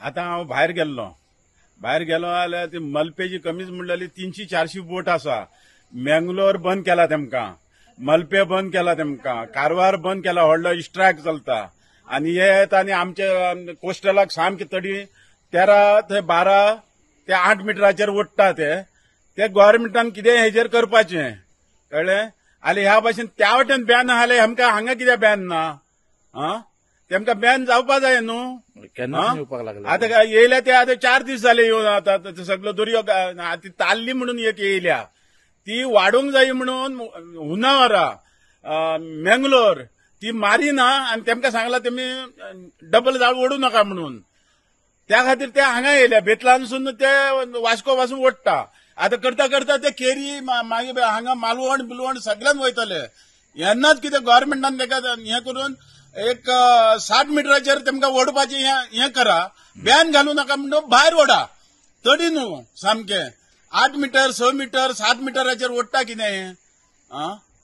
आता हांव भायर गेल्लो जाल्यार ती मलपेची कमीच म्हणलेली 300-400 बोट आसा. मेंगलोर बंद केला तेमकां, मलपे बंद केला तेमकां, कारवार बंद केला, व्हडलो स्ट्रायक चलता. आनी हे येता आनी आमचे कोस्टलाक सामके तडी 13 ते 12 ते 8 मिटराचेर ओडटा ते गव्हर्नमेंटान कितें हेजेर करपाचें कळ्ळें. आनी ह्या भाशेन त्या वाटेन बॅन आले आमकां हांगा कित्याक बॅन ना? तेमकां बॅन जावपा जाय न्हू. केन्ना येवपाक लागला आता काय येयल्या ते आता 4 दीस जाले येवन आता सगळं दर्यो ती ताल्ली म्हणून एक येयल्या ती वाडूंक जाय म्हणून हुनावरा मेंगलोर ती मारिना आणि तेमकां सांगला तेमी डबल जाळ ओडू नका म्हणून. त्या खातीर ते हांगा येयल्या बेतलानसून ते वास्को पासून ओडटा. आता करता करता ते केरी मागीर हांगा मालवण बिलवण सगळ्यान वयतले. येन्नाच कितें गव्हर्नमेंटान तेका हे करून एक 60 मिटराचेर तेमकां ओडपाचें हें करा, बॅन घालू नका म्हणून भायर ओडा तडी न्हू सामकें 8 मिटर 6 मिटर 7 मिटराचेर ओडटा कितें.